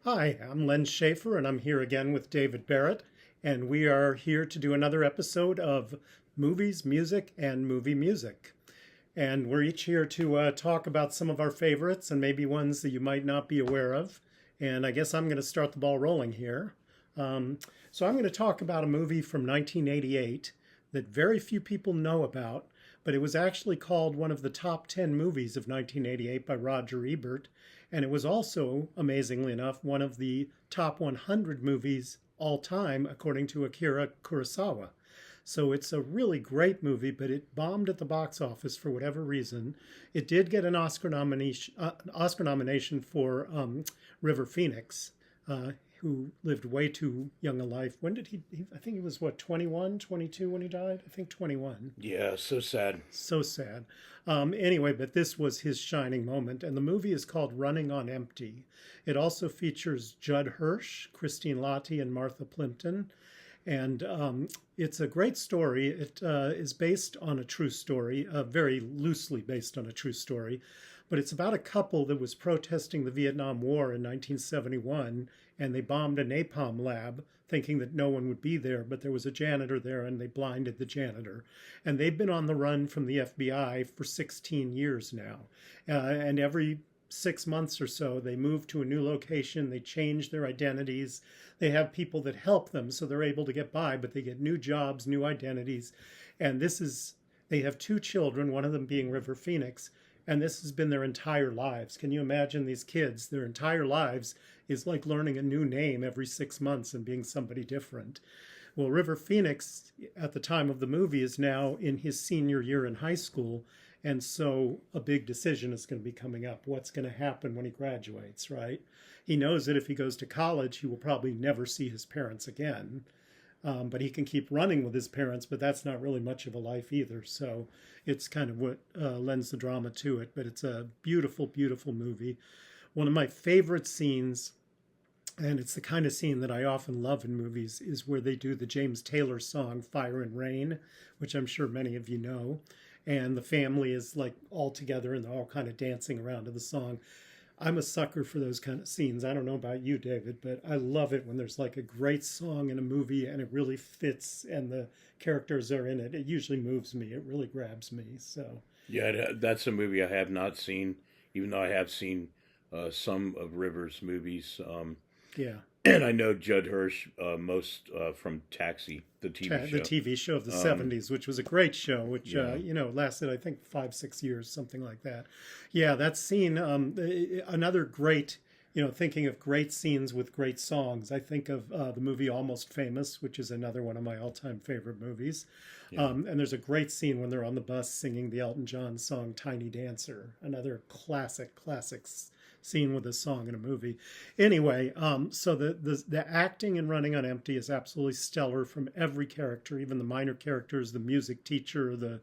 Hi, I'm Len Schaefer, and I'm here again with David Barrett, and we are here to do another episode of Movies, Music, and Movie Music. And we're each here to talk about some of our favorites and maybe ones that you might not be aware of. And I guess I'm going to start the ball rolling here. So I'm going to talk about a movie from 1988 that very few people know about, but it was actually called one of the top 10 movies of 1988 by Roger Ebert. And it was also, amazingly enough, one of the top 100 movies all time, according to Akira Kurosawa. So it's a really great movie, but it bombed at the box office for whatever reason. It did get an Oscar nomination for River Phoenix, who lived way too young a life. When did I think he was, what, 21, 22 when he died? I think 21. Yeah, so sad. So sad. Anyway, but this was his shining moment, and the movie is called Running on Empty. It also features Judd Hirsch, Christine Lahti, and Martha Plimpton. And it's a great story. It is based on a true story, very loosely based on a true story. But it's about a couple that was protesting the Vietnam War in 1971, and they bombed a napalm lab thinking that no one would be there, but there was a janitor there, and they blinded the janitor. And they've been on the run from the FBI for 16 years now. And every 6 months or so, they move to a new location, they change their identities, they have people that help them so they're able to get by, but they get new jobs, new identities. And they have two children, one of them being River Phoenix, and this has been their entire lives. Can you imagine these kids? Their entire lives is like learning a new name every 6 months and being somebody different. Well, River Phoenix, at the time of the movie, is now in his senior year in high school. And so a big decision is going to be coming up. What's going to happen when he graduates, right? He knows that if he goes to college, he will probably never see his parents again. But he can keep running with his parents, but that's not really much of a life either. So it's kind of what lends the drama to it. But it's a beautiful, beautiful movie. One of my favorite scenes, and it's the kind of scene that I often love in movies, is where they do the James Taylor song, Fire and Rain, which I'm sure many of you know. And the family is like all together and they're all kind of dancing around to the song. I'm a sucker for those kind of scenes. I don't know about you, David, but I love it when there's like a great song in a movie and it really fits and the characters are in it. It usually moves me. It really grabs me. So Yeah, that's a movie I have not seen, even though I have seen some of Rivers' movies. yeah, And I know Judd Hirsch most from Taxi, the TV show. the TV show of the 70s, which was a great show, which Yeah. lasted, I think, 5-6 years, something like that. Yeah, that scene, another great, thinking of great scenes with great songs. I think of the movie Almost Famous, which is another one of my all-time favorite movies. Yeah. And there's a great scene when they're on the bus singing the Elton John song Tiny Dancer, another classic scene with a song in a movie. Anyway, so the acting in Running on Empty is absolutely stellar from every character, even the minor characters, the music teacher, the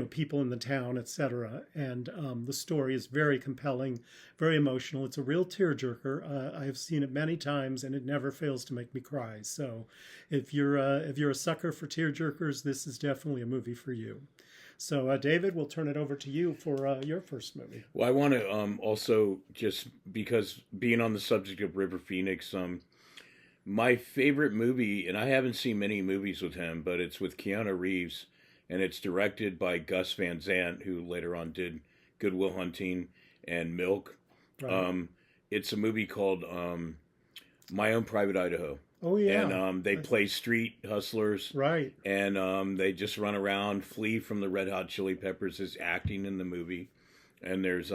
people in the town, etc. And the story is very compelling, very emotional. It's a real tearjerker. I have seen it many times, and it never fails to make me cry. So, if you're a sucker for tearjerkers, this is definitely a movie for you. So, David, we'll turn it over to you for your first movie. Well, I want to also, just because being on the subject of River Phoenix, my favorite movie, and I haven't seen many movies with him, but it's with Keanu Reeves, and it's directed by Gus Van Sant, who later on did Good Will Hunting and Milk. Right. It's a movie called My Own Private Idaho. Oh yeah. And they play street hustlers. Right. And they just run around, flee from the Red Hot Chili Peppers is acting in the movie. And there's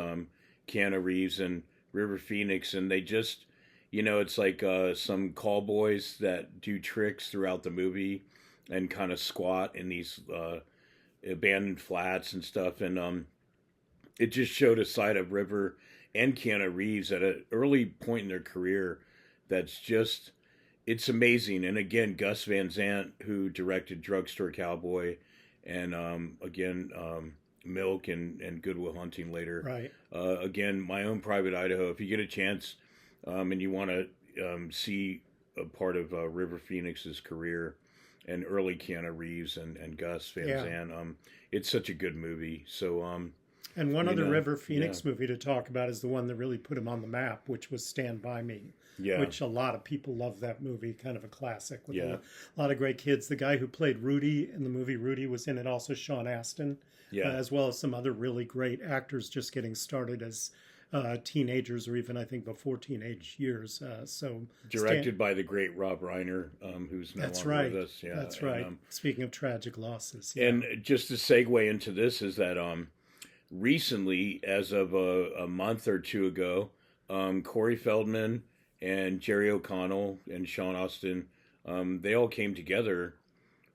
Keanu Reeves and River Phoenix, and they just, it's like some call boys that do tricks throughout the movie and kind of squat in these abandoned flats and stuff. And it just showed a side of River and Keanu Reeves at an early point in their career that's just, it's amazing. And again, Gus Van Sant, who directed Drugstore Cowboy and Milk and Good Will Hunting later. Right. Again, My Own Private Idaho. If you get a chance and you want to see a part of River Phoenix's career and early Keanu Reeves and Gus Van Sant, it's such a good movie. So And one you other know, River yeah, Phoenix movie to talk about is the one that really put him on the map, which was Stand By Me, yeah, which a lot of people love that movie, kind of a classic with yeah, a lot of great kids. The guy who played Rudy in the movie Rudy was in it, also Sean Astin, yeah. as well as some other really great actors just getting started as teenagers or even, I think, before teenage years. So, Stand. Directed by the great Rob Reiner, who's no That's longer with right. us. Yeah, That's right. Speaking of tragic losses, yeah. and just to segue into this is that recently, as of a month or two ago, Corey Feldman and Jerry O'Connell and Sean Austin, they all came together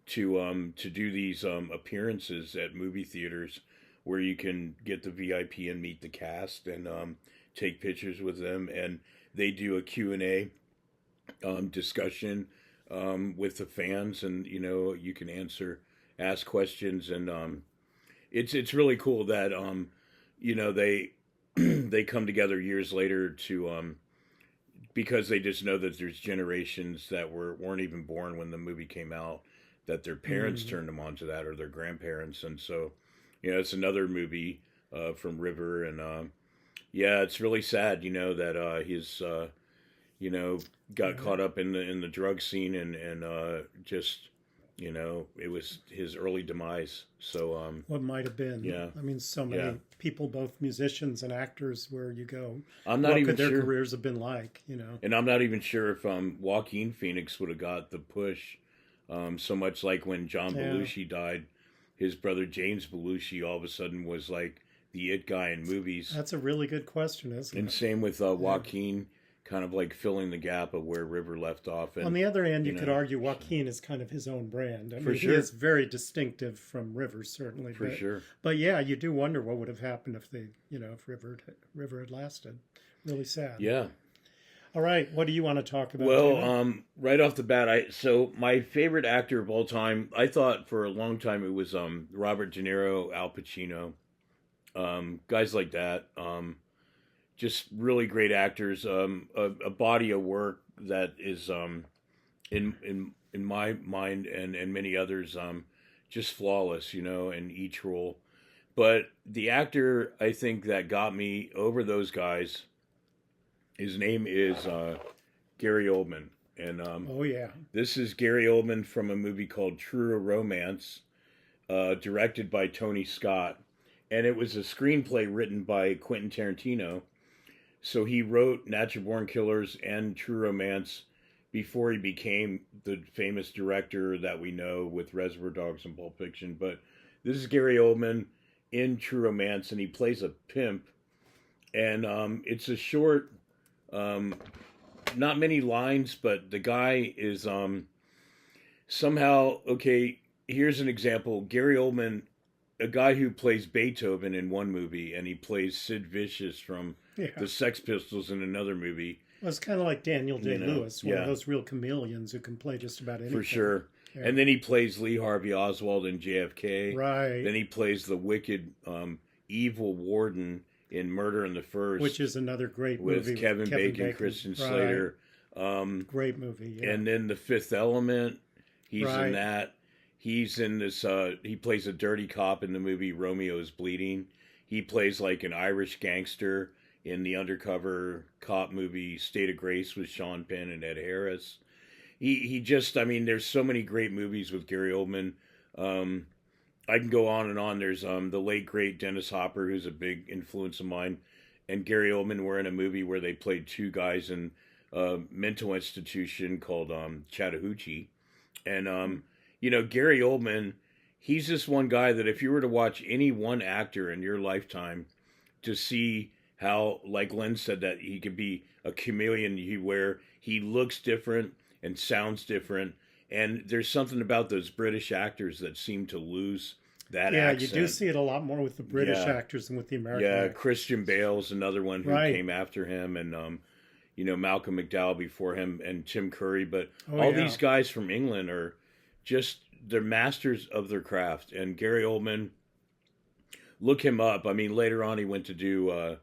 to do these appearances at movie theaters where you can get the VIP and meet the cast and take pictures with them, and they do a Q&A discussion with the fans, and you can ask questions, and it's really cool that they they come together years later to because they just know that there's generations that weren't even born when the movie came out, that their parents turned them on to that, or their grandparents. And so it's another movie from River, and yeah, it's really sad that he's got caught up in the drug scene, and just it was his early demise. So What might have been. yeah, I mean, so many yeah. people, both musicians and actors, where you go, I'm not what even could their sure, careers have been like? and I'm not even sure if Joaquin Phoenix would have got the push, so much like when John Yeah. Belushi died, his brother James Belushi all of a sudden was like the it guy in movies, That's a really good question, isn't and it? same with Joaquin, kind of like filling the gap of where River left off. And On the other hand, you you could know, argue Joaquin is kind of his own brand. I For mean, sure. he is very distinctive from River, certainly. for sure. But yeah, you do wonder what would have happened if if River had lasted. Really sad. Yeah. All right, what do you want to talk about? Well, David? right off the bat, so my favorite actor of all time, I thought for a long time it was Robert De Niro, Al Pacino, guys like that. Just really great actors. A body of work that is in my mind and many others just flawless, in each role. But the actor I think that got me over those guys, his name is Gary Oldman, and Oh yeah. this is Gary Oldman from a movie called True Romance, directed by Tony Scott, and it was a screenplay written by Quentin Tarantino. So he wrote Natural Born Killers and True Romance before he became the famous director that we know with Reservoir Dogs and Pulp Fiction. But this is Gary Oldman in True Romance, and he plays a pimp. And it's a short, not many lines, but the guy is somehow, okay, here's an example. Gary Oldman, a guy who plays Beethoven in one movie, and he plays Sid Vicious from Yeah. the Sex Pistols in another movie. Well, it's kind of like Daniel Day-Lewis, one yeah. of those real chameleons who can play just about anything. For sure. Yeah. And then he plays Lee Harvey Oswald in JFK. Right. Then he plays the wicked, evil warden in Murder in the First, Which is another great with movie. Kevin Bacon, Christian Right. Slater. Great movie, yeah. And then The Fifth Element, he's Right. in that. He's in this, he plays a dirty cop in the movie Romeo is Bleeding. He plays like an Irish gangster in the undercover cop movie State of Grace with Sean Penn and Ed Harris. He just, I mean, there's so many great movies with Gary Oldman. I can go on and on. There's the late great Dennis Hopper, who's a big influence of mine, and Gary Oldman were in a movie where they played two guys in a mental institution called Chattahoochee. And Gary Oldman, he's just one guy that if you were to watch any one actor in your lifetime to see how, like Len said, that he could be a chameleon, where he looks different and sounds different. And there's something about those British actors that seem to lose that accent. You do see it a lot more with the British Yeah. actors than with the American Yeah, actors. Christian Bale's another one who Right. came after him, and Malcolm McDowell before him, and Tim Curry. But Oh, all yeah. these guys from England are just, they're masters of their craft. And Gary Oldman, look him up. I mean, later on he went to do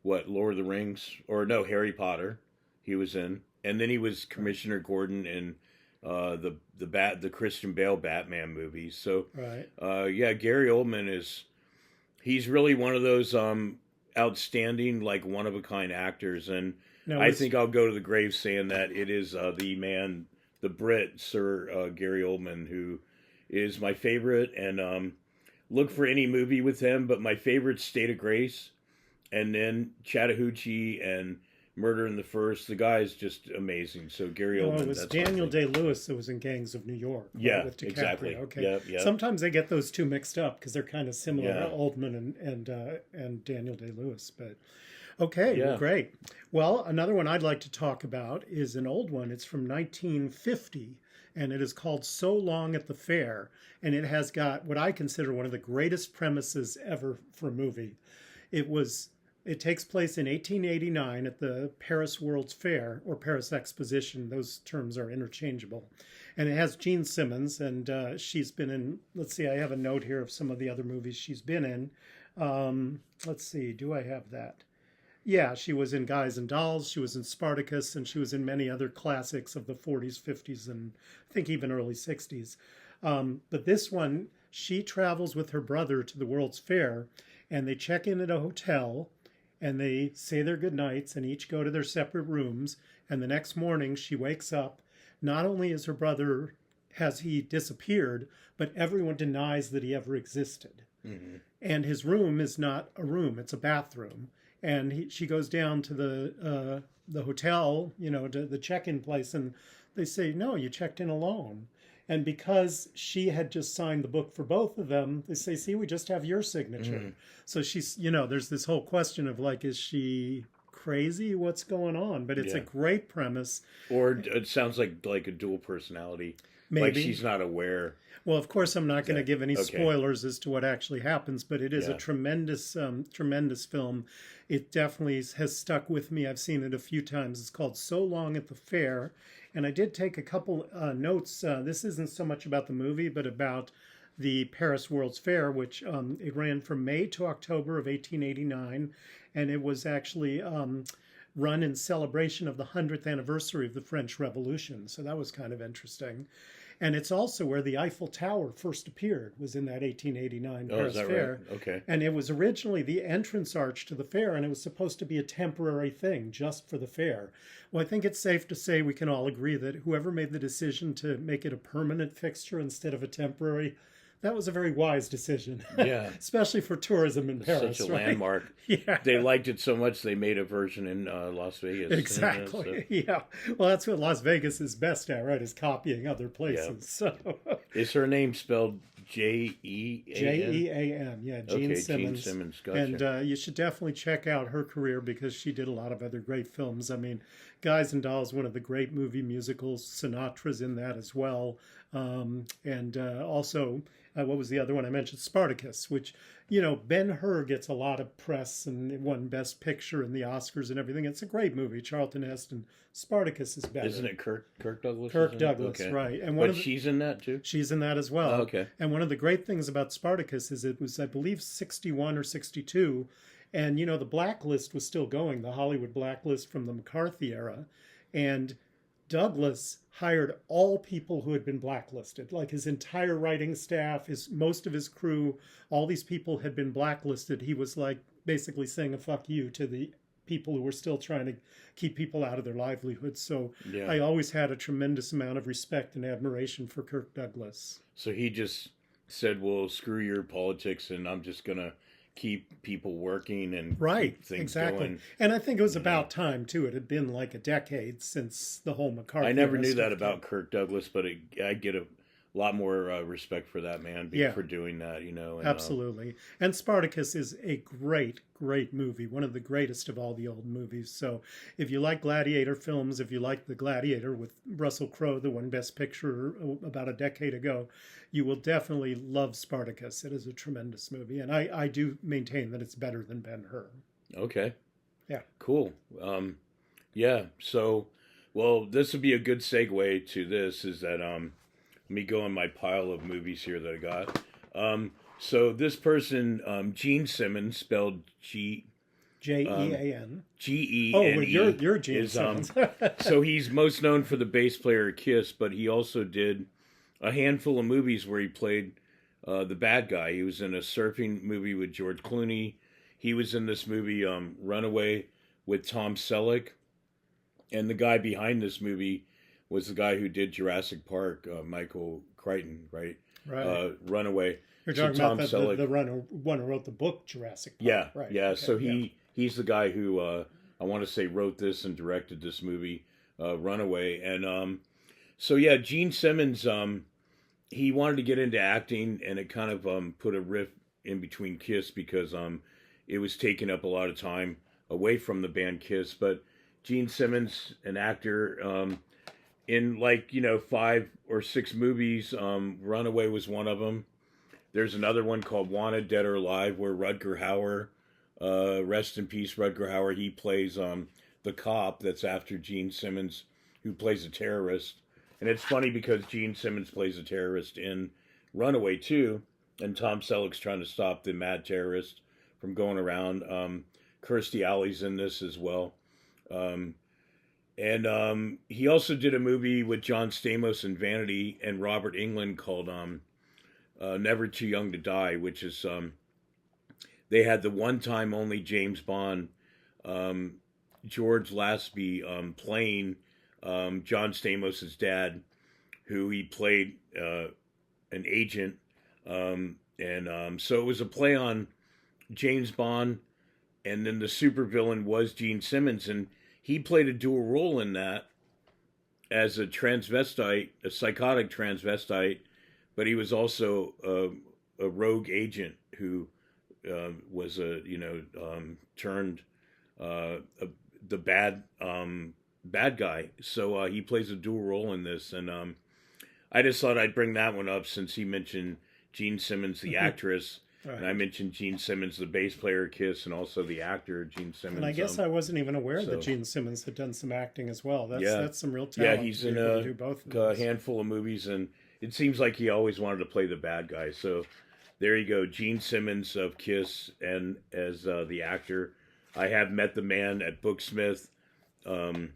Lord of the Rings, or no, Harry Potter. He was in, and then he was Commissioner Gordon in the Christian Bale Batman movies. So Right. yeah, Gary Oldman he's really one of those outstanding, like one of a kind actors, and Now, I think I'll go to the grave saying that it is the man, the Brit, Sir Gary Oldman, who is my favorite, and look for any movie with him, but my favorite, State of Grace, and then Chattahoochee and Murder in the First. The guy is just amazing. So Gary Oldman. It was Daniel Day-Lewis that was in Gangs of New York. Right, Yeah, with DiCaprio. exactly. Okay. Yep. Sometimes I get those two mixed up because they're kind of similar, Yeah. Oldman and Daniel Day-Lewis. But okay, Yeah. well, great. Well, another one I'd like to talk about is an old one. It's from 1950, and it is called So Long at the Fair, and it has got what I consider one of the greatest premises ever for a movie. It takes place in 1889 at the Paris World's Fair, or Paris Exposition. Those terms are interchangeable. And it has Gene Simmons, and she's been in, let's see, I have a note here of some of the other movies she's been in. Let's see, do I have that? Yeah, she was in Guys and Dolls, she was in Spartacus, and she was in many other classics of the 40s, 50s, and I think even early 60s. But this one, she travels with her brother to the World's Fair, and they check in at a hotel, and they say their goodnights and each go to their separate rooms. And the next morning she wakes up. Not only is her brother, has he disappeared, but everyone denies that he ever existed. Mm-hmm. And his room is not a room, it's a bathroom. And she goes down to the hotel, to the check-in place, and they say, no, you checked in alone. And because she had just signed the book for both of them, they say, see, we just have your signature. Mm-hmm. So she's, there's this whole question of like, is she crazy? What's going on? But it's a great premise. Or it sounds like a dual personality. Maybe. Like she's not aware. Well, of course, I'm not going to give any spoilers as to what actually happens, but it is a tremendous, tremendous film. It definitely has stuck with me. I've seen it a few times. It's called So Long at the Fair. And I did take a couple notes. This isn't so much about the movie, but about the Paris World's Fair, which it ran from May to October of 1889. And it was actually run in celebration of the 100th anniversary of the French Revolution. So that was kind of interesting. And it's also where the Eiffel Tower first appeared, was in that 1889 Paris Fair. Right? Okay. And it was originally the entrance arch to the fair, and it was supposed to be a temporary thing just for the fair. Well, I think it's safe to say we can all agree that whoever made the decision to make it a permanent fixture instead of a temporary, that was a very wise decision. Yeah. Especially for tourism in Paris. Such a right? landmark. Yeah. They liked it so much they made a version in Las Vegas. Exactly. Yeah. Well, that's what Las Vegas is best at, right? Is copying other places. Yeah. So. Is her name spelled Jean? Jean, yeah, Gene Simmons. Gene Simmons, gotcha. And you should definitely check out her career because she did a lot of other great films. I mean, Guys and Dolls, one of the great movie musicals. Sinatra's in that as well. Also, what was the other one I mentioned? Spartacus, which, Ben-Hur gets a lot of press and it won Best Picture and the Oscars and everything. It's a great movie. Charlton Heston. Spartacus is better. Isn't it Kirk Douglas? Kirk Douglas, okay. Right. And she's in that too? She's in that as well. Oh, okay. And one of the great things about Spartacus is it was, I believe, 61 or 62. And, the blacklist was still going, the Hollywood blacklist from the McCarthy era. And Douglas hired all people who had been blacklisted, like his entire writing staff, most of his crew, all these people had been blacklisted. He was like basically saying a fuck you to the people who were still trying to keep people out of their livelihoods. So I always had a tremendous amount of respect and admiration for Kirk Douglas. So he just said, well, screw your politics and I'm just going to keep people working and keep things going. And I think it was about time too. It had been like a decade since the whole McCarthy. I never knew that about Kirk Douglas, but I get a lot more respect for that man for doing that. And, absolutely. And Spartacus is a great, great movie, one of the greatest of all the old movies. So if you like gladiator films, if you like The Gladiator with Russell Crowe, the won Best Picture about a decade ago, you will definitely love Spartacus. It is a tremendous movie. And I do maintain that it's better than Ben-Hur. Okay. Yeah. Cool. So, well, this would be a good segue to this is that, let me go on my pile of movies here that I got. So this person, Gene Simmons, spelled Jean. Gen. Oh, well, you're Gene Simmons. So he's most known for the bass player Kiss, but he also did a handful of movies where he played the bad guy. He was in a surfing movie with George Clooney. He was in this movie Runaway with Tom Selleck, and the guy behind this movie was the guy who did Jurassic Park, Michael Crichton, right? Right. Runaway. You're talking about the one who wrote the book Jurassic Park. Yeah, right. yeah. Okay. So he's the guy who I want to say wrote this and directed this movie, Runaway. And so yeah, Gene Simmons, he wanted to get into acting, and it kind of put a rift in between Kiss because it was taking up a lot of time away from the band Kiss. But Gene Simmons, an actor, in 5 or 6 movies, Runaway was one of them. There's another one called Wanted, Dead or Alive, where Rutger Hauer, rest in peace, Rutger Hauer, he plays the cop that's after Gene Simmons, who plays a terrorist. And it's funny because Gene Simmons plays a terrorist in Runaway too, and Tom Selleck's trying to stop the mad terrorist from going around. Kirstie Alley's in this as well. And he also did a movie with John Stamos and Vanity and Robert Englund called Never Too Young to Die, which is they had the one time only James Bond, George Lazenby, playing John Stamos' dad, who he played an agent, and so it was a play on James Bond, and then the supervillain was Gene Simmons, and he played a dual role in that as a transvestite, a psychotic transvestite, but he was also a rogue agent who was turned the bad guy. So he plays a dual role in this, and I just thought I'd bring that one up since he mentioned Gene Simmons, the actress, right. And I mentioned Gene Simmons, the bass player of Kiss, and also the actor Gene Simmons. And I guess I wasn't even aware that Gene Simmons had done some acting as well. That's some real talent. Yeah, he's in a handful of movies, and it seems like he always wanted to play the bad guy. So there you go, Gene Simmons of Kiss, and as the actor. I have met the man at Booksmith, and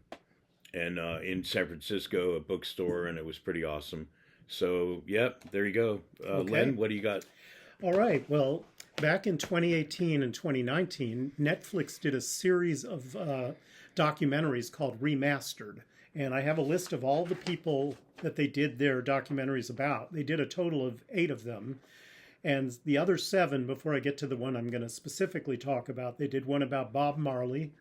in San Francisco, a bookstore, and it was pretty awesome. So, yep, there you go. Okay. Len, what do you got? All right. Well, back in 2018 and 2019, Netflix did a series of documentaries called Remastered. And I have a list of all the people that they did their documentaries about. They did a total of 8 of them. And the other 7, before I get to the one I'm going to specifically talk about, they did one about Bob Marley,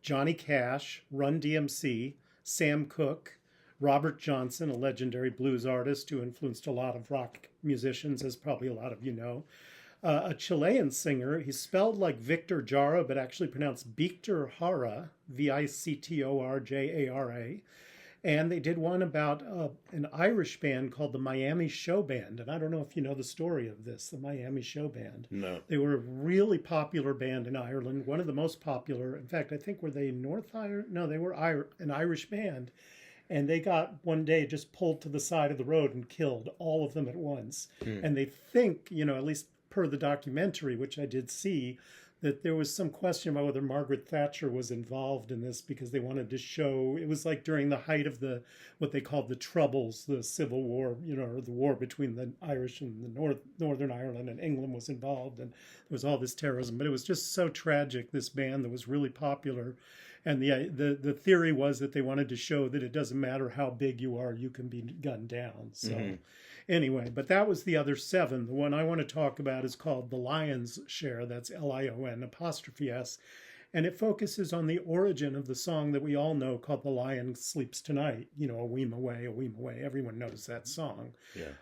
Johnny Cash, Run DMC, Sam Cooke, Robert Johnson, a legendary blues artist who influenced a lot of rock musicians, as probably a lot of you know. A Chilean singer, he's spelled like Victor Jara, but actually pronounced Victor Jara, Victorjara. And they did one about an Irish band called the Miami Show Band. And I don't know if you know the story of this, the Miami Show Band. No. They were a really popular band in Ireland, one of the most popular. In fact, I think were they North Ireland? No, they were an Irish band. And they got one day just pulled to the side of the road and killed all of them at once. And they think, at least per the documentary, which I did see, that there was some question about whether Margaret Thatcher was involved in this because they wanted to show, it was like during the height of what they called the Troubles, the Civil War, or the war between the Irish and the Northern Ireland, and England was involved, and there was all this terrorism. But it was just so tragic, this band that was really popular. And the theory was that they wanted to show that it doesn't matter how big you are, you can be gunned down. So anyway, but that was the other 7. The one I want to talk about is called The Lion's Share. That's Lion''S. And it focuses on the origin of the song that we all know called The Lion Sleeps Tonight. A Weem Away, a Weem Away. Everyone knows that song. Yeah.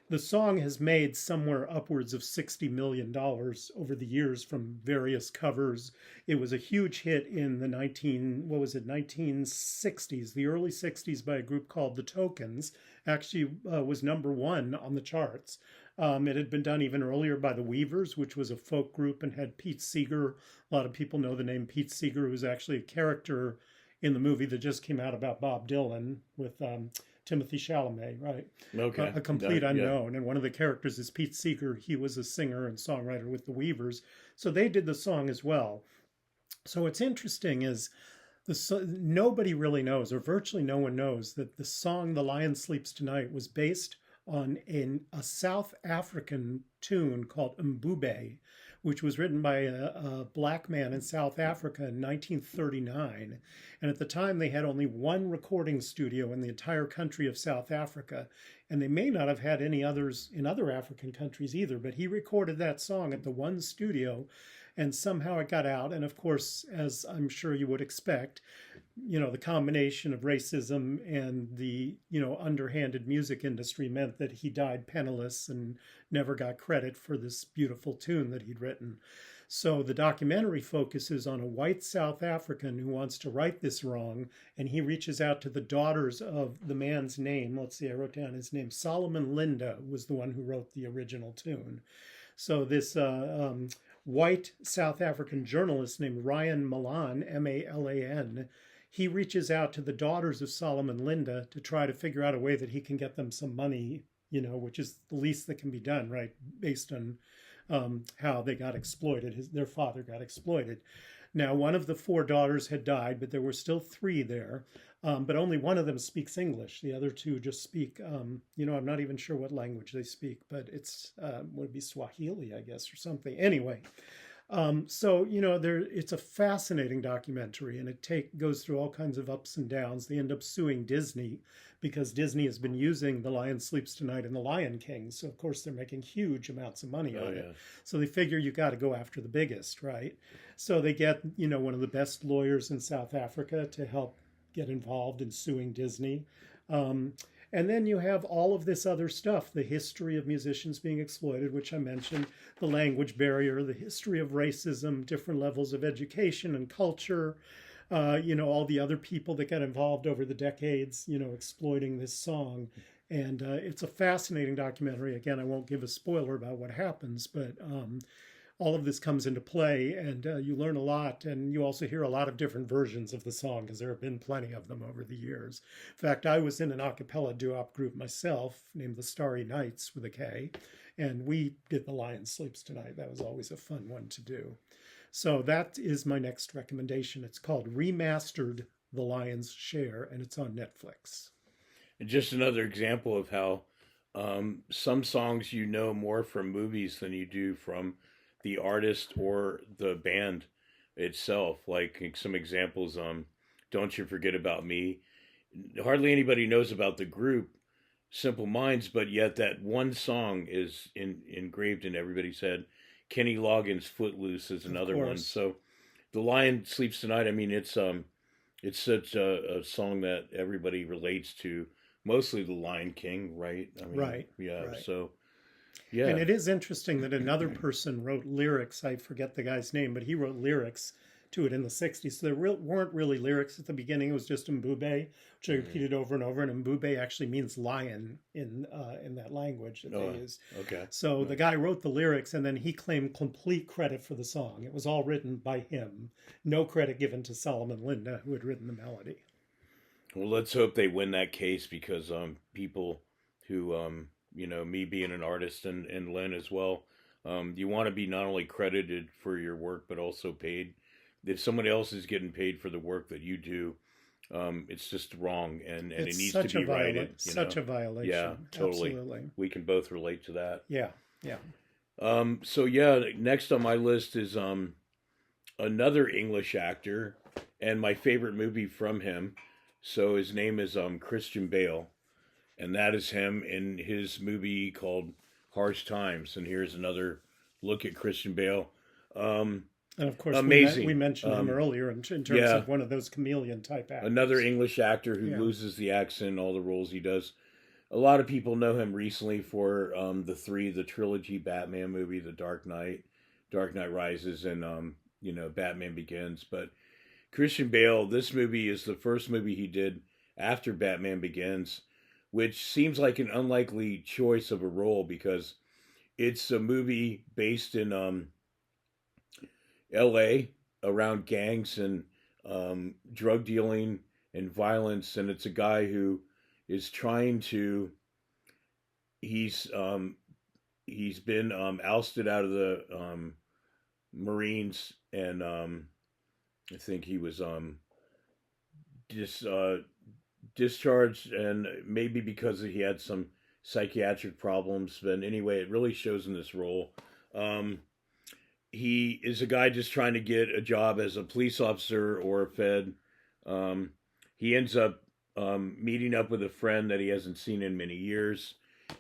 The song has made somewhere upwards of $60 million over the years from various covers. It was a huge hit in the 1960s, the early 60s, by a group called The Tokens. Actually was number 1 on the charts. It had been done even earlier by the Weavers, which was a folk group and had Pete Seeger. A lot of people know the name Pete Seeger, who's actually a character in the movie that just came out about Bob Dylan with Timothy Chalamet, right? Okay. A complete unknown. Yeah. And one of the characters is Pete Seeger. He was a singer and songwriter with the Weavers. So they did the song as well. So what's interesting is nobody really knows, or virtually no one knows, that the song The Lion Sleeps Tonight was based on a South African tune called Mbube, which was written by a black man in South Africa in 1939. And at the time, they had only one recording studio in the entire country of South Africa. And they may not have had any others in other African countries either, but he recorded that song at the one studio, and somehow it got out. And of course, as I'm sure you would expect, the combination of racism and the, underhanded music industry meant that he died penniless and never got credit for this beautiful tune that he'd written. So the documentary focuses on a white South African who wants to right this wrong, and he reaches out to the daughters of the man's name. Let's see, I wrote down his name. Solomon Linda was the one who wrote the original tune. So this white South African journalist named Ryan Malan, Malan, he reaches out to the daughters of Solomon Linda to try to figure out a way that he can get them some money, which is the least that can be done, right? Based on how they got exploited. Their father got exploited. Now, one of the four daughters had died, but there were still three there. But only one of them speaks English. The other two just speak, I'm not even sure what language they speak, but it's, would it be Swahili, I guess, or something. Anyway, it's a fascinating documentary, and it goes through all kinds of ups and downs. They end up suing Disney because Disney has been using The Lion Sleeps Tonight and The Lion King. So, of course, they're making huge amounts of money on it. So they figure you got to go after the biggest, right? So they get, one of the best lawyers in South Africa to help get involved in suing Disney. And then you have all of this other stuff, the history of musicians being exploited, which I mentioned, the language barrier, the history of racism, different levels of education and culture, all the other people that got involved over the decades, exploiting this song. And it's a fascinating documentary. Again, I won't give a spoiler about what happens, but all of this comes into play, and you learn a lot, and you also hear a lot of different versions of the song because there have been plenty of them over the years. In fact, I was in an a cappella doo-wop group myself named the Starry Nights with a K, and we did The Lion Sleeps Tonight. That was always a fun one to do. So that is my next recommendation. It's called Remastered The Lion's Share, and it's on Netflix. And just another example of how some songs more from movies than you do from the artist or the band itself. Like some examples, Don't You Forget About Me. Hardly anybody knows about the group Simple Minds, but yet that one song is engraved in everybody's head. Kenny Loggins' Footloose is another one. So The Lion Sleeps Tonight, it's such a song that everybody relates to, mostly The Lion King, right? Right. Yeah, right. So... yeah. And it is interesting that another person wrote lyrics. I forget the guy's name, but he wrote lyrics to it in the 60s. So there weren't really lyrics at the beginning. It was just Mbube, which I repeated over and over. And Mbube actually means lion in that language that they use. Okay. So the guy wrote the lyrics, and then he claimed complete credit for the song. It was all written by him. No credit given to Solomon Linda, who had written the melody. Well, let's hope they win that case, because people who... me being an artist and Len as well, you want to be not only credited for your work, but also paid. If somebody else is getting paid for the work that you do, it's just wrong, and it needs to be righted. Such a violation. Yeah, totally. Absolutely. We can both relate to that. Yeah. Next on my list is another English actor, and my favorite movie from him. So his name is Christian Bale. And that is him in his movie called Harsh Times. And here's another look at Christian Bale. And of course, amazing. We mentioned him earlier in terms of one of those chameleon type actors. Another English actor who loses the accent in all the roles he does. A lot of people know him recently for the trilogy Batman movie, The Dark Knight Rises, and Batman Begins. But Christian Bale, this movie is the first movie he did after Batman Begins, which seems like an unlikely choice of a role, because it's a movie based in L.A. around gangs and drug dealing and violence, and it's a guy who is trying to... He's been ousted out of the Marines, and I think he was discharged, and maybe because he had some psychiatric problems. But anyway, it really shows in this role. Um, he is a guy just trying to get a job as a police officer or a Fed. Um, he ends up meeting up with a friend that he hasn't seen in many years,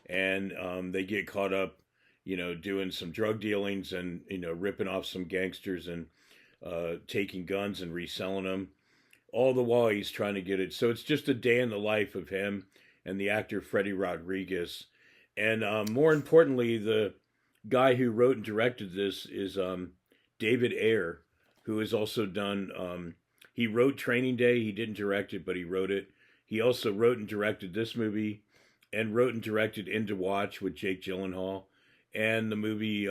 and they get caught up, doing some drug dealings and ripping off some gangsters and taking guns and reselling them. All the while he's trying to get it. So it's just a day in the life of him and the actor Freddie Rodriguez, and more importantly, the guy who wrote and directed this is David Ayer, who has also done. He wrote Training Day. He didn't direct it, but he wrote it. He also wrote and directed this movie, and wrote and directed In to Watch with Jake Gyllenhaal, and the movie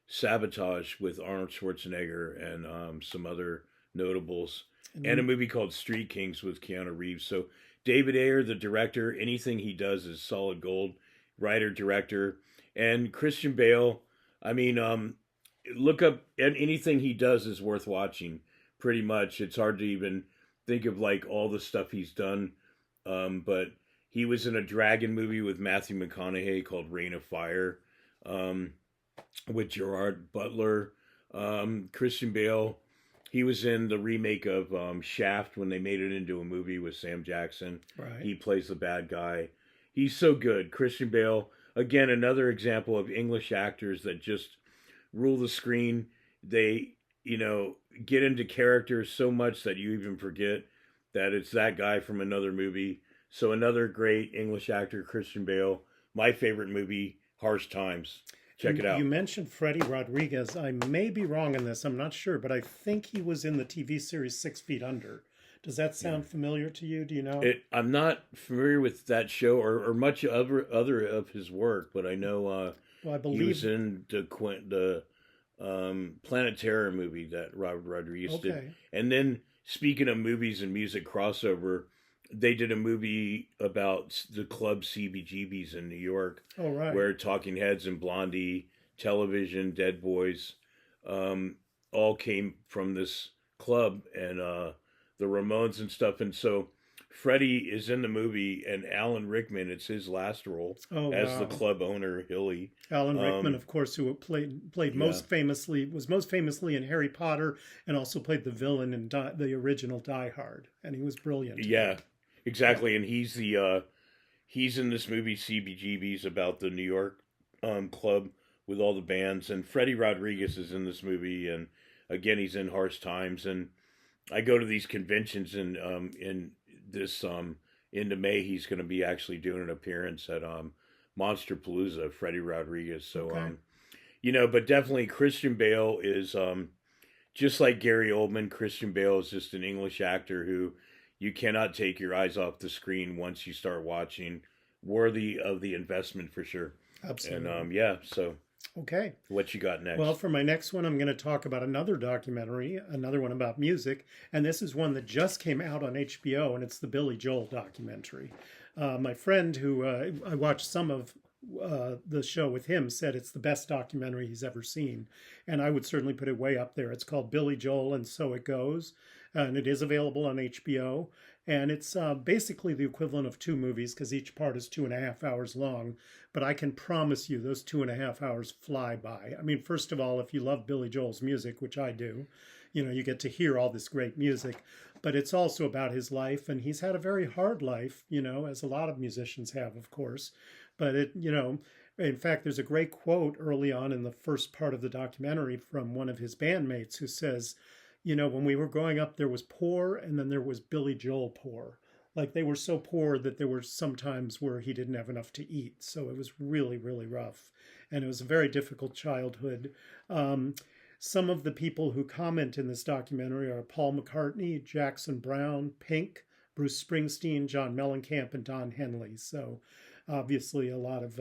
Sabotage with Arnold Schwarzenegger and some other notables, and a movie called Street Kings with Keanu Reeves. So David Ayer, the director, anything he does is solid gold. Writer, director, and Christian Bale. I mean, look up, and anything he does is worth watching. Pretty much, it's hard to even think of like all the stuff he's done. But he was in a dragon movie with Matthew McConaughey called Reign of Fire, with Gerard Butler. Christian Bale, he was in the remake of Shaft when they made it into a movie with Sam Jackson. Right. He plays the bad guy. He's so good. Christian Bale, again, another example of English actors that just rule the screen. They, get into characters so much that you even forget that it's that guy from another movie. So another great English actor, Christian Bale. My favorite movie, Harsh Times. Check it out. You mentioned Freddie Rodriguez. I may be wrong in this. I'm not sure, but I think he was in the TV series 6 Feet Under. Does that sound familiar to you? Do you know? I'm not familiar with that show or much other of his work, but I know well, I believe he was in the Planet Terror movie that Robert Rodriguez did. And then, speaking of movies and music crossover, they did a movie about the club CBGBs in New York. Oh, right. Where Talking Heads and Blondie, Television, Dead Boys, all came from this club, and the Ramones and stuff. And so Freddie is in the movie, and Alan Rickman, it's his last role as the club owner, Hilly. Alan Rickman, of course, who played most famously in Harry Potter, and also played the villain in the original Die Hard, and he was brilliant. Yeah, exactly. And he's he's in this movie CBGB's about the New York club with all the bands, and Freddie Rodriguez is in this movie, and again he's in Harsh Times. And I go to these conventions, and in this into May he's going to be actually doing an appearance at Monster Palooza, Freddie Rodriguez. So but definitely Christian Bale is just like Gary Oldman. Christian Bale is just an English actor who you cannot take your eyes off the screen once you start watching. Worthy of the investment for sure. Absolutely. And so okay, what you got next? Well, for my next one, I'm going to talk about another documentary, another one about music, and this is one that just came out on HBO, and it's the Billy Joel documentary. My friend, who I watched some of the show with him, said it's the best documentary he's ever seen, and I would certainly put it way up there. It's called Billy Joel and So It Goes, and it is available on HBO. And it's basically the equivalent of 2 movies because each part is 2.5 hours long. But I can promise you those 2.5 hours fly by. I mean, first of all, if you love Billy Joel's music, which I do, you get to hear all this great music. But it's also about his life. And he's had a very hard life, as a lot of musicians have, of course. But in fact, there's a great quote early on in the first part of the documentary from one of his bandmates who says, when we were growing up, there was poor, and then there was Billy Joel poor. Like, they were so poor that there were some times where he didn't have enough to eat. So it was really, really rough. And it was a very difficult childhood. Some of the people who comment in this documentary are Paul McCartney, Jackson Browne, Pink, Bruce Springsteen, John Mellencamp, and Don Henley. So obviously a lot of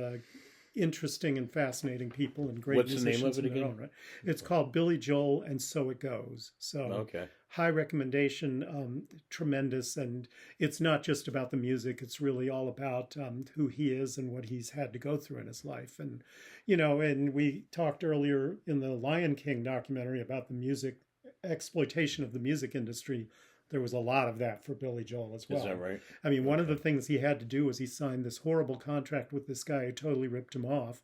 interesting and fascinating people and great musicians. What's the name of it again? Right? It's called Billy Joel and So It Goes. So high recommendation, tremendous. And it's not just about the music. It's really all about who he is and what he's had to go through in his life. And, and we talked earlier in the Lion King documentary about the music exploitation of the music industry. there was a lot of that for Billy Joel as well. Is that right? I mean, one of the things he had to do was he signed this horrible contract with this guy who totally ripped him off.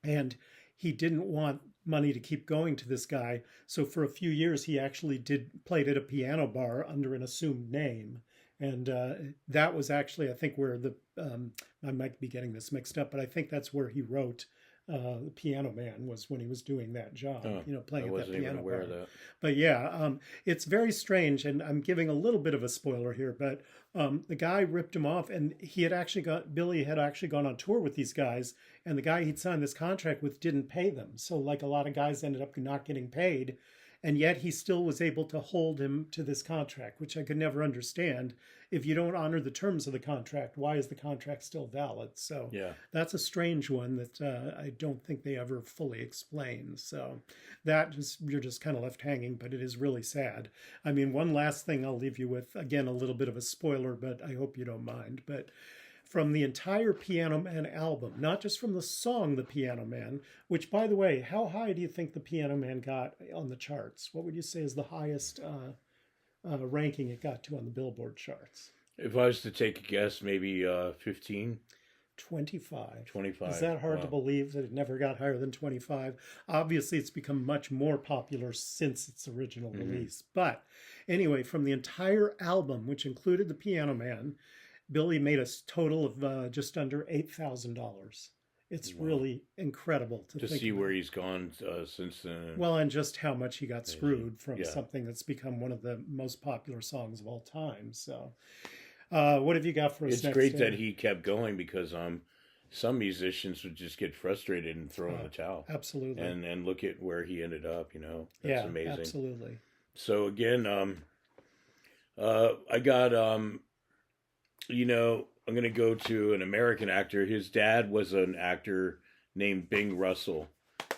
And he didn't want money to keep going to this guy. So for a few years, he actually played at a piano bar under an assumed name. And that was actually, I think, where I might be getting this mixed up, but I think that's where he wrote The Piano Man, was when he was doing that job, playing at that piano bar. Of that. But yeah, it's very strange, and I'm giving a little bit of a spoiler here, but the guy ripped him off, and Billy had actually gone on tour with these guys, and the guy he'd signed this contract with didn't pay them. So like a lot of guys ended up not getting paid. And yet he still was able to hold him to this contract, which I could never understand. If you don't honor the terms of the contract, why is the contract still valid? So that's a strange one that I don't think they ever fully explain. So you're just kind of left hanging, but it is really sad. I mean, one last thing I'll leave you with, again, a little bit of a spoiler, but I hope you don't mind. But from the entire Piano Man album, not just from the song The Piano Man, which, by the way, how high do you think The Piano Man got on the charts? What would you say is the highest ranking it got to on the Billboard charts? If I was to take a guess, maybe 15? 25. 25. Is that hard to believe that it never got higher than 25? Obviously, it's become much more popular since its original release. But anyway, from the entire album, which included The Piano Man, Billy made a total of just under $8,000. It's really incredible to see where he's gone since then. Well, and just how much he got screwed from something that's become one of the most popular songs of all time. So, what have you got for us next? It's great that he kept going, because some musicians would just get frustrated and throw in the towel. Absolutely. And look at where he ended up. That's amazing. Absolutely. So again, I got I'm going to go to an American actor. His dad was an actor named Bing Russell,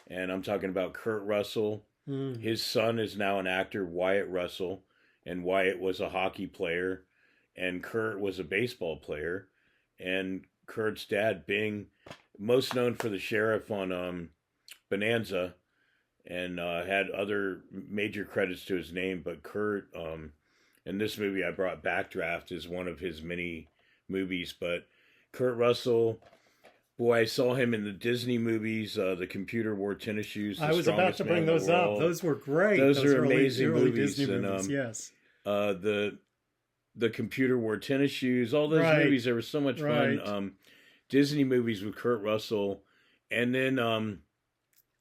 and I'm talking about Kurt Russell. His son is now an actor, Wyatt Russell, and Wyatt was a hockey player, and Kurt was a baseball player. And Kurt's dad, Bing, most known for the sheriff on Bonanza, and had other major credits to his name, but Kurt, in this movie I brought Backdraft is one of his many movies, but Kurt Russell, boy, I saw him in the Disney movies, The Computer Wore Tennis Shoes. I was about to bring those up. Those were great. Those are amazing early movies. Disney movies, yes. The Computer Wore Tennis Shoes, all those movies, they were so much fun. Disney movies with Kurt Russell. And then and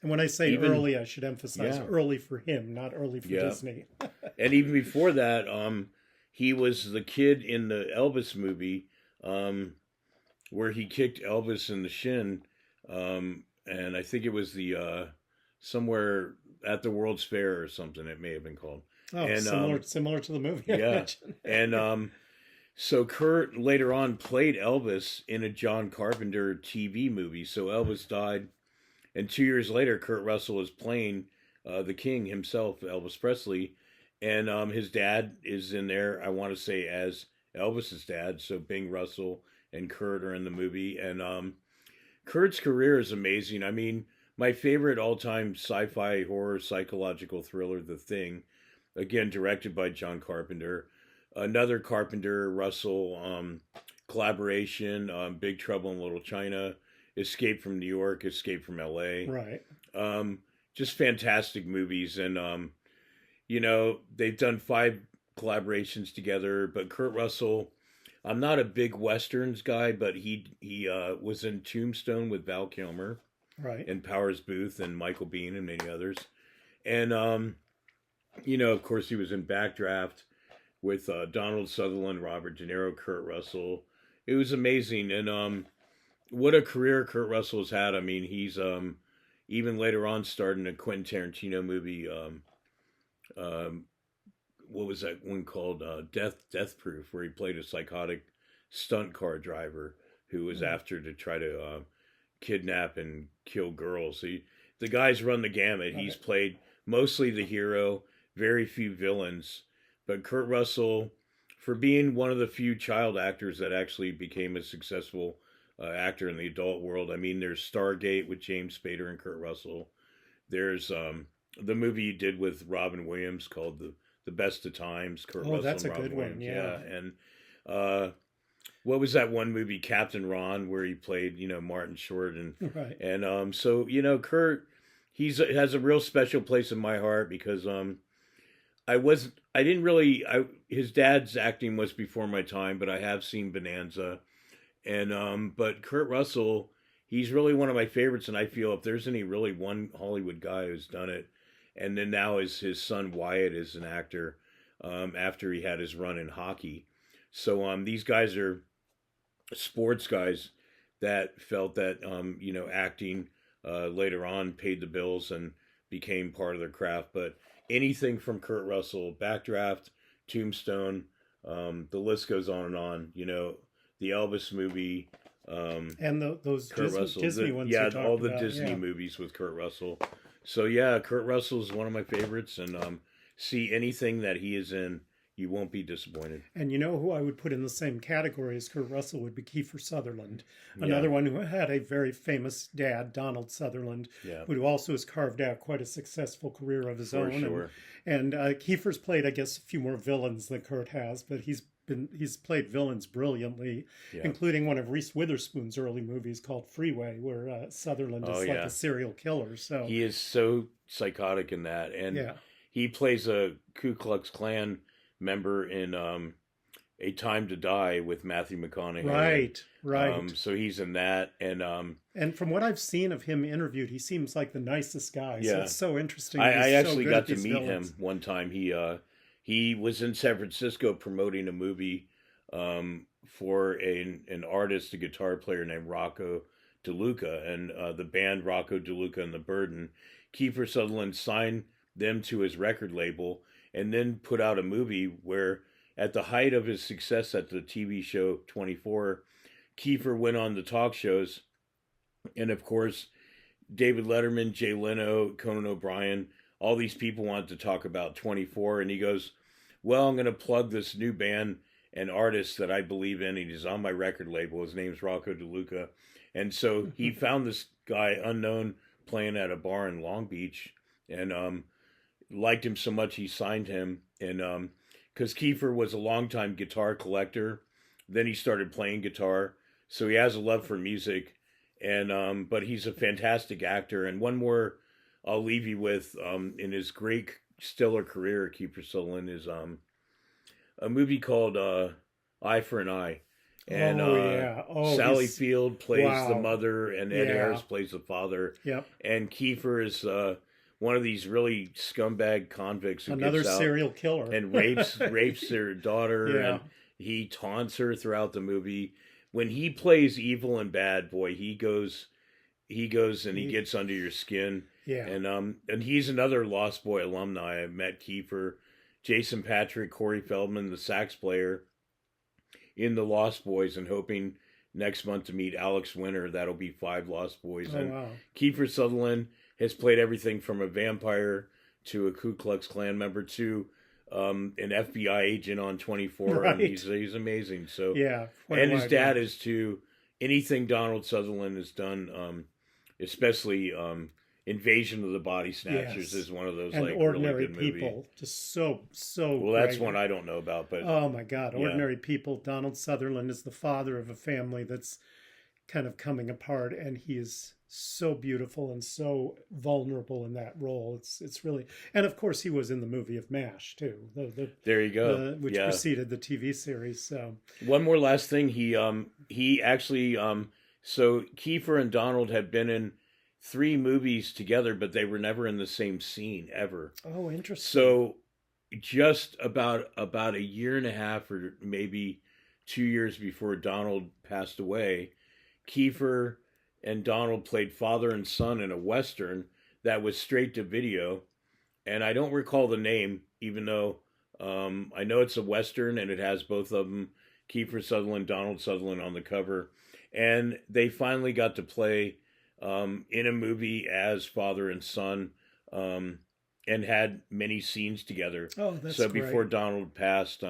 when I say early, I should emphasize early for him, not early for Disney. And even before that, he was the kid in the Elvis movie, where he kicked Elvis in the shin, and I think it was the somewhere at the World's Fair or something. It may have been called. Oh, and, similar to the movie. Yeah, and so Kurt later on played Elvis in a John Carpenter TV movie. So Elvis died, and 2 years later, Kurt Russell was playing the King himself, Elvis Presley, and his dad is in there. I want to say as Elvis's dad. So Bing Russell and Kurt are in the movie, and Kurt's career is amazing. I mean, my favorite all-time sci-fi horror psychological thriller, The Thing, again directed by John Carpenter. Another Carpenter Russell collaboration, Big Trouble in Little China, Escape from New York, Escape from L.A. Right. Just fantastic movies, and they've done 5 collaborations together. But Kurt Russell, I'm not a big westerns guy, but he was in Tombstone with Val Kilmer, right, and Powers Booth and Michael Biehn and many others, and of course he was in Backdraft with Donald Sutherland, Robert De Niro, Kurt Russell. It was amazing, and what a career Kurt Russell's had. I mean, he's even later on starred in a Quentin Tarantino movie. What was that one called? Death Proof, where he played a psychotic stunt car driver who was after to try to kidnap and kill girls. The guy's run the gamut. He's played mostly the hero, very few villains. But Kurt Russell, for being one of the few child actors that actually became a successful actor in the adult world. I mean, there's Stargate with James Spader and Kurt Russell. There's the movie he did with Robin Williams called The Best of Times, Kurt Oh, Russell that's a and Robin good one. Williams. Yeah. And what was that one movie, Captain Ron, where he played, Martin Short, Right. so Kurt, has a real special place in my heart because I didn't really his dad's acting was before my time, but I have seen Bonanza, and but Kurt Russell, he's really one of my favorites, and I feel if there's any really one Hollywood guy who's done it, and then now is his son Wyatt is an actor, after he had his run in hockey, so these guys are sports guys that felt that acting later on paid the bills and became part of their craft. But anything from Kurt Russell, Backdraft, Tombstone, the list goes on and on. The Elvis movie, And those Kurt Russell, Disney ones. yeah, you talked all the about, Disney yeah. movies with Kurt Russell. So yeah, Kurt Russell is one of my favorites, and see anything that he is in, you won't be disappointed. And you know who I would put in the same category as Kurt Russell would be Kiefer Sutherland, Yeah. another one who had a very famous dad, Donald Sutherland, Yeah, who also has carved out quite a successful career of his for own. sure. And Kiefer's played, I guess, a few more villains than Kurt has, but he's played villains brilliantly, Yeah. including one of Reese Witherspoon's early movies called Freeway, where Sutherland is Oh, like yeah. a serial killer. So He is so psychotic in that, and yeah, he plays a Ku Klux Klan member in A Time to Die with Matthew McConaughey. right. So he's in that, and And from what I've seen of him interviewed, he seems like the nicest guy. So Yeah. it's so interesting. I He's so actually good got at to these meet villains. him one time. He was in San Francisco promoting a movie for an artist, a guitar player named Rocco DeLuca, and the band Rocco DeLuca and the Burden. Kiefer Sutherland signed them to his record label and then put out a movie where, at the height of his success at the TV show 24, Kiefer went on the talk shows, and of course, David Letterman, Jay Leno, Conan O'Brien, all these people wanted to talk about 24, and he goes, well, I'm going to plug this new band and artist that I believe in. He's on my record label. His name's Rocco DeLuca. And so he found this guy unknown playing at a bar in Long Beach, and liked him so much he signed him. And because Kiefer was a longtime guitar collector, then he started playing guitar, so he has a love for music. And but he's a fantastic actor. And one more I'll leave you with, in his great stellar career, Kiefer Sutherland, is a movie called Eye for an Eye. And yeah. Sally Field plays the wow. mother, and Ed Yeah. Harris plays the father. Yep. And Kiefer is one of these really scumbag convicts who Another gets out serial killer. and rapes their daughter, Yeah. and he taunts her throughout the movie. When he plays evil and bad, boy, he goes and he gets under your skin. Yeah. And he's another Lost Boy alumni. I met Kiefer, Jason Patrick, Corey Feldman, the sax player in the Lost Boys, and hoping next month to meet Alex Winter. That'll be 5 Lost Boys. Oh, And wow. Kiefer Sutherland has played everything from a vampire to a Ku Klux Klan member to an FBI agent on 24, Right. and he's amazing. So Yeah. and his dad is too. Anything Donald Sutherland has done, especially Invasion of the Body Snatchers, Yes. is one of those And like Ordinary really good People. movies. Just so Well, that's great. one I don't know about, but Oh my God. Yeah. Ordinary People. Donald Sutherland is the father of a family that's kind of coming apart, and he is so beautiful and so vulnerable in that role. It's really, and of course he was in the movie of MASH too, there you go. which Yeah. preceded the TV series. So One more last thing. He actually so Kiefer and Donald had been in 3 movies together, but they were never in the same scene ever. oh, interesting. So just about a year and a half, or maybe 2 years before Donald passed away, Kiefer and Donald played father and son in a Western that was straight to video. And I don't recall the name, even though I know it's a Western and it has both of them, Kiefer Sutherland, Donald Sutherland, on the cover. And they finally got to play in a movie as father and son, and had many scenes together. Oh, that's So great. before Donald passed,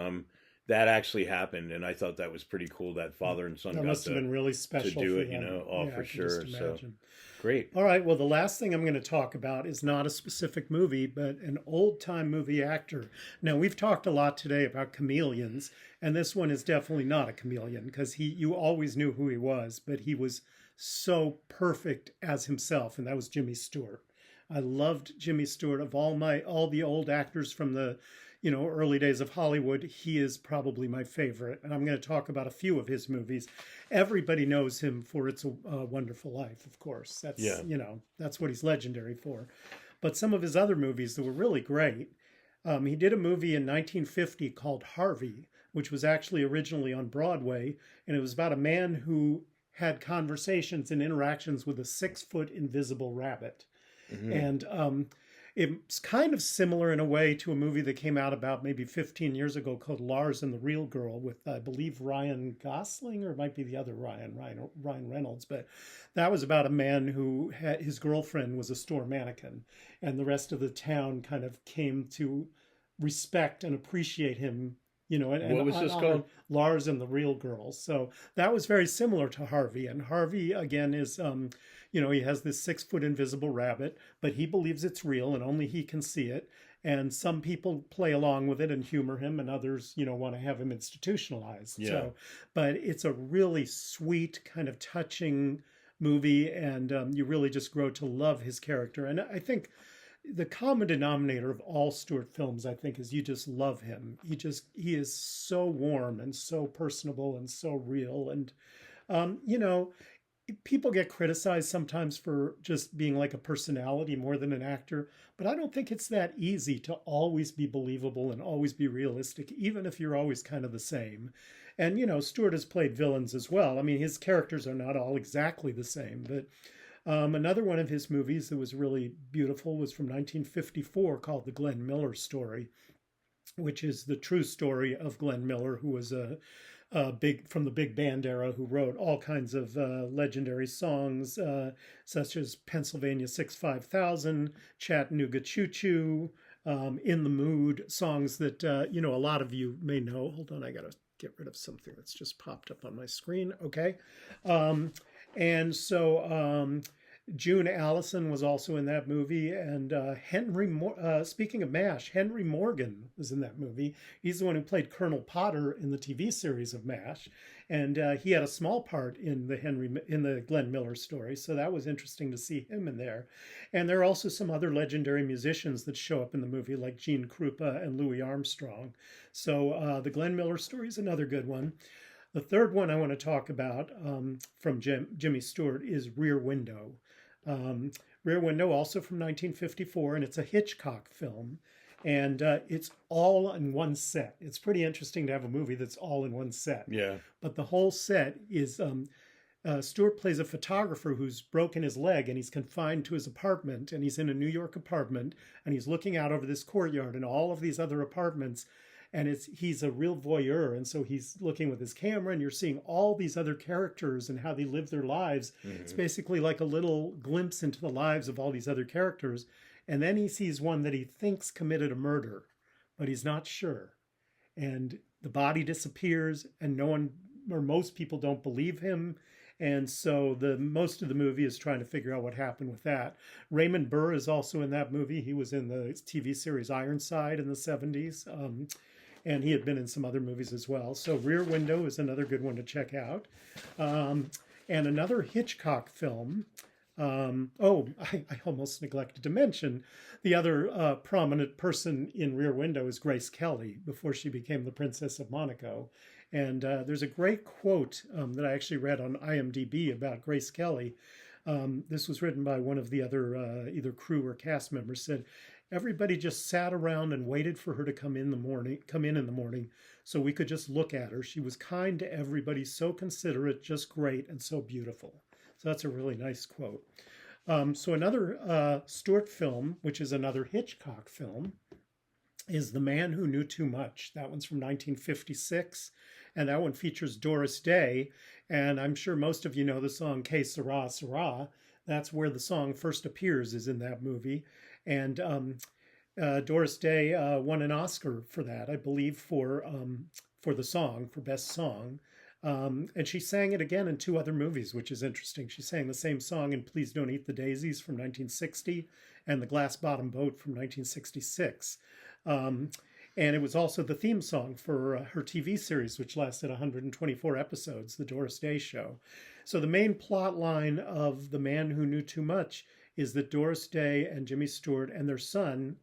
that actually happened, and I thought that was pretty cool that father and son That got must have been really to special do for it, you them. know. Oh, Yeah, for I can just sure. So imagine. great. All right, well, the last thing I'm going to talk about is not a specific movie, but an old time movie actor. Now, we've talked a lot today about chameleons, and this one is definitely not a chameleon because you always knew who he was, but he was so perfect as himself, and that was Jimmy Stewart. I loved Jimmy Stewart. Of all the old actors from the early days of Hollywood, he is probably my favorite. And I'm going to talk about a few of his movies. Everybody knows him for It's a Wonderful Life, of course. That's Yeah. That's what he's legendary for. But some of his other movies that were really great. He did a movie in 1950 called Harvey, which was actually originally on Broadway, and it was about a man who had conversations and interactions with a 6-foot invisible rabbit. Hmm. And it's kind of similar in a way to a movie that came out about maybe 15 years ago called Lars and the Real Girl with, I believe, Ryan Gosling, or it might be the other Ryan Reynolds. But that was about a man who had his girlfriend was a store mannequin, and the rest of the town kind of came to respect and appreciate him. What was this honored called? Lars and the Real Girl. So that was very similar to Harvey. And Harvey, again, is he has this 6-foot invisible rabbit, but he believes it's real and only he can see it. And some people play along with it and humor him, and others, want to have him institutionalized. Yeah. So, but it's a really sweet, kind of touching movie, and you really just grow to love his character. And I think the common denominator of all Stewart films, I think, is you just love him. He is so warm and so personable and so real. And, people get criticized sometimes for just being like a personality more than an actor, but I don't think it's that easy to always be believable and always be realistic, even if you're always kind of the same. And, Stewart has played villains as well. I mean, his characters are not all exactly the same, but another one of his movies that was really beautiful was from 1954 called The Glenn Miller Story, which is the true story of Glenn Miller, who was from the big band era, who wrote all kinds of legendary songs, such as Pennsylvania 65000, Chattanooga Choo Choo, In the Mood, songs that, a lot of you may know. Hold on, I got to get rid of something that's just popped up on my screen. Okay. And so June Allison was also in that movie. And speaking of MASH, Henry Morgan was in that movie. He's the one who played Colonel Potter in the TV series of MASH. And he had a small part in the Glenn Miller Story. So that was interesting to see him in there. And there are also some other legendary musicians that show up in the movie, like Gene Krupa and Louis Armstrong. So the Glenn Miller Story is another good one. The third one I want to talk about from Jimmy Stewart is Rear Window. Rear Window, also from 1954, and it's a Hitchcock film. And it's all in one set. It's pretty interesting to have a movie that's all in one set. Yeah. But the whole set is Stewart plays a photographer who's broken his leg, and he's confined to his apartment, and he's in a New York apartment, and he's looking out over this courtyard and all of these other apartments. And he's a real voyeur, and so he's looking with his camera, and you're seeing all these other characters and how they live their lives. Mm-hmm. It's basically like a little glimpse into the lives of all these other characters. And then he sees one that he thinks committed a murder, but he's not sure. And the body disappears, and no one, or most people, don't believe him. And so most of the movie is trying to figure out what happened with that. Raymond Burr is also in that movie. He was in the TV series Ironside in the 70s. And he had been in some other movies as well. So Rear Window is another good one to check out. And another Hitchcock film. I almost neglected to mention the other prominent person in Rear Window is Grace Kelly before she became the Princess of Monaco. And there's a great quote that I actually read on IMDb about Grace Kelly. This was written by one of the other either crew or cast members. Said, everybody just sat around and waited for her to come in in the morning so we could just look at her. She was kind to everybody, so considerate, just great, and so beautiful. So that's a really nice quote. So another Stewart film, which is another Hitchcock film, is The Man Who Knew Too Much. That one's from 1956, and that one features Doris Day. And I'm sure most of you know the song Que Sera, Sera. That's where the song first appears, is in that movie. And Doris Day won an Oscar for that, I believe, for for the song, for Best Song. And she sang it again in two other movies, which is interesting. She sang the same song in Please Don't Eat the Daisies from 1960 and The Glass Bottom Boat from 1966. And it was also the theme song for her TV series, which lasted 124 episodes, The Doris Day Show. So the main plot line of The Man Who Knew Too Much is that Doris Day and Jimmy Stewart and their son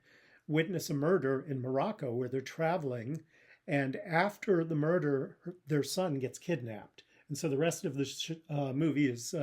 witness a murder in Morocco where they're traveling. And after the murder, their son gets kidnapped. And so the rest of the movie is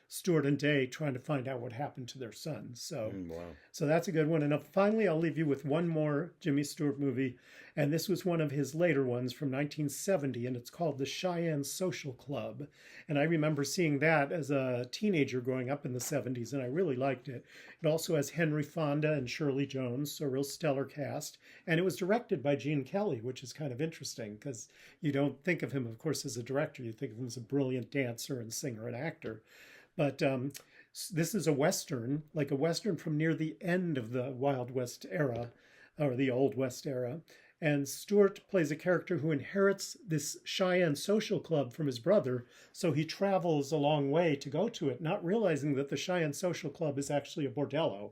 Stewart and Day trying to find out what happened to their son. So, Wow. so that's a good one. And finally, I'll leave you with one more Jimmy Stewart movie. And this was one of his later ones from 1970, and it's called The Cheyenne Social Club. And I remember seeing that as a teenager growing up in the 70s, and I really liked it. It also has Henry Fonda and Shirley Jones, so a real stellar cast. And it was directed by Gene Kelly, which is kind of interesting because you don't think of him, of course, as a director. You think of him as a brilliant dancer and singer and actor. But this is a Western, like a Western from near the end of the Wild West era, or the Old West era. And Stewart plays a character who inherits this Cheyenne social club from his brother, so he travels a long way to go to it, not realizing that the Cheyenne social club is actually a bordello.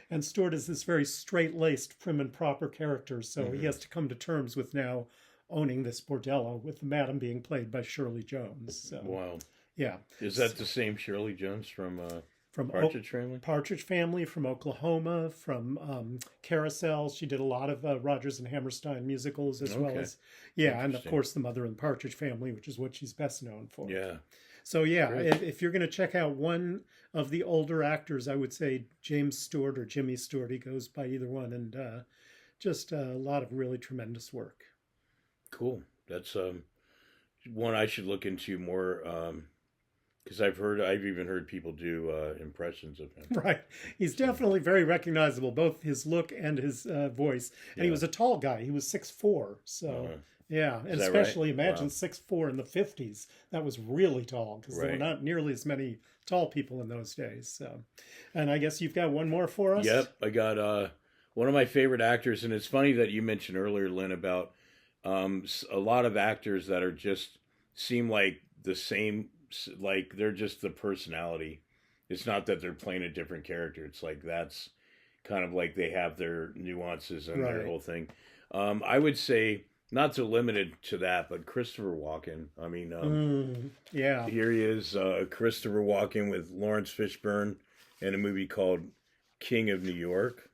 And Stewart is this very straight-laced, prim and proper character, so he has to come to terms with now owning this bordello, with the madam being played by Shirley Jones. So, Wow. yeah. Is that the same Shirley Jones from From Partridge Family? Partridge Family, from Oklahoma, from Carousel. She did a lot of Rodgers and Hammerstein musicals as well as, and of course The Mother in the Partridge Family, which is what she's best known for. Yeah. So if you're going to check out one of the older actors, I would say James Stewart or Jimmy Stewart. He goes by either one, and just a lot of really tremendous work. Cool. That's one I should look into more. Because I've even heard people do impressions of him. Right. He's definitely very recognizable, both his look and his voice. And he was a tall guy. He was 6'4". So, yeah. And especially imagine 6'4" in the 50s. That was really tall because there were not nearly as many tall people in those days. So, and I guess you've got one more for us? Yep. I got one of my favorite actors. And it's funny that you mentioned earlier, Len, about a lot of actors that are just seem like the same. Like they're just the personality. It's not that they're playing a different character. It's like that's kind of like they have their nuances and their whole thing. I would say not so limited to that, but Christopher Walken. I mean, here he is, Christopher Walken with Lawrence Fishburne in a movie called King of New York.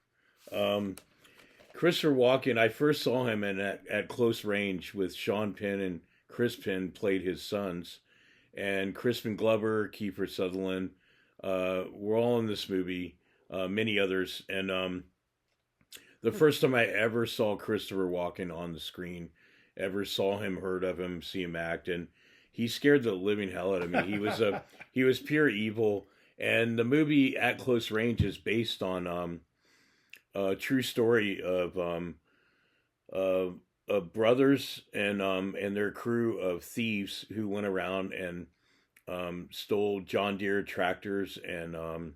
Christopher Walken, I first saw him at close range with Sean Penn, and Chris Penn played his sons. And Crispin Glover, Kiefer Sutherland, were all in this movie, many others. And the first time I ever saw Christopher Walken on the screen, ever saw him, heard of him, see him act, and he scared the living hell out of me. He was pure evil. And the movie At Close Range is based on a true story of brothers and their crew of thieves who went around and stole John Deere tractors and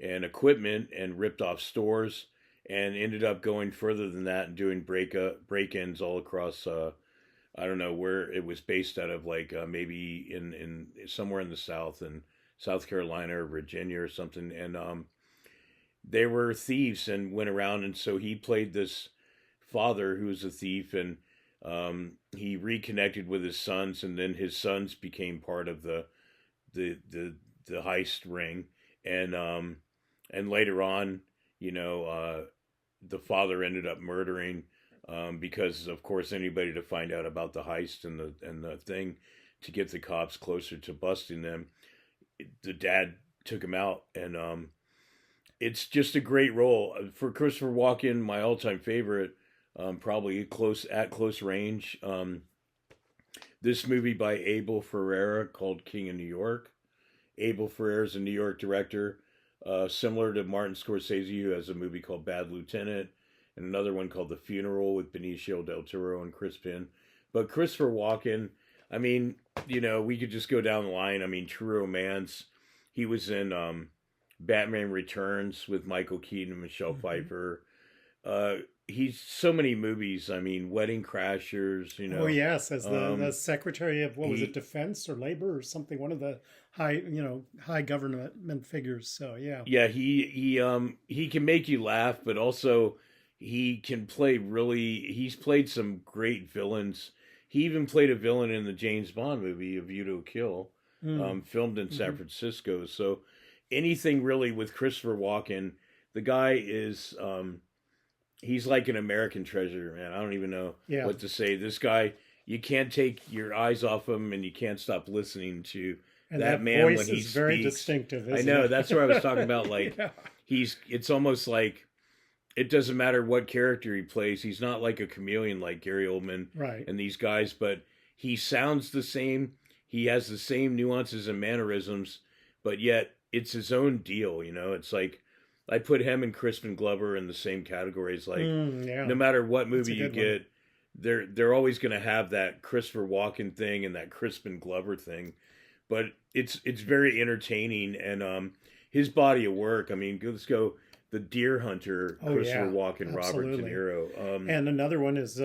equipment and ripped off stores, and ended up going further than that and doing break-ins all across I don't know where it was based out of, like maybe in somewhere in the South, in South Carolina or Virginia or something. And they were thieves and went around, and so he played this father who was a thief, and he reconnected with his sons, and then his sons became part of the heist ring, and later on, the father ended up murdering because, of course, anybody to find out about the heist and the thing to get the cops closer to busting them, the dad took him out, and it's just a great role for Christopher Walken. My all-time favorite. Probably at close range. This movie by Abel Ferrara called King of New York. Abel Ferrara is a New York director, similar to Martin Scorsese, who has a movie called Bad Lieutenant, and another one called The Funeral with Benicio del Toro and Chris Penn. But Christopher Walken, I mean, we could just go down the line. I mean, True Romance. He was in Batman Returns with Michael Keaton and Michelle Pfeiffer. he's so many movies. I mean, Wedding Crashers, you know. Oh yes, as the Secretary of, what was He, it, Defense or Labor or something, one of the high government figures. So yeah. yeah, he can make you laugh, but also he can play really. He's played some great villains. He even played a villain in the James Bond movie, A View to a Kill, filmed in San Francisco. So anything really with Christopher Walken, the guy is he's like an American treasure, man. I don't even know what to say. This guy, you can't take your eyes off him, and you can't stop listening to And that that man voice when he is speaks. very distinctive. I Isn't know, it? that's what I was talking about. Like Yeah. it's almost like it doesn't matter what character he plays. He's not like a chameleon like Gary Oldman Right. and these guys, but he sounds the same. He has the same nuances and mannerisms, but yet it's his own deal. You know, it's like I put him and Crispin Glover in the same categories. Like Yeah. no matter what That's a movie you good one. get, they're always going to have that Christopher Walken thing and that Crispin Glover thing. But it's very entertaining, and his body of work. I mean, let's go the Deer Hunter, Oh Christopher yeah. Walken, Robert De Absolutely. Niro. And another one is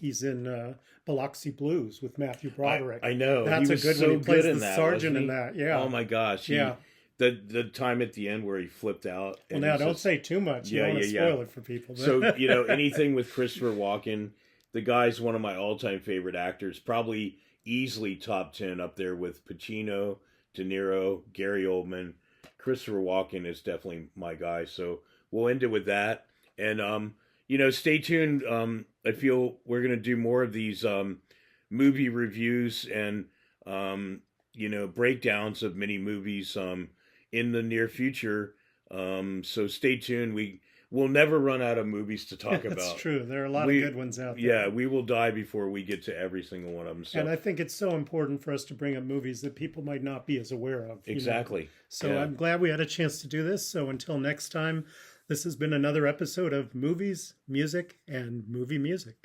he's in Biloxi Blues with Matthew Broderick. I know That's he a was good so one. He plays good in the that, sergeant wasn't in he? that. Yeah. Oh my gosh, Yeah. The time at the end where he flipped out. Well, and now he's don't just- say too much. You don't want to spoil it for people. But... So you know anything with Christopher Walken, the guy's one of my all-time favorite actors. Probably easily top 10 up there with Pacino, De Niro, Gary Oldman. Christopher Walken is definitely my guy. So we'll end it with that. And, stay tuned. I feel we're going to do more of these movie reviews and, breakdowns of many movies in the near future. So stay tuned. We'll never run out of movies to talk about. That's true. There are a lot of good ones out there. Yeah, we will die before we get to every single one of them. So. And I think it's so important for us to bring up movies that people might not be as aware of. Exactly. So yeah. I'm glad we had a chance to do this. So until next time, this has been another episode of Movies, Music, and Movie Music.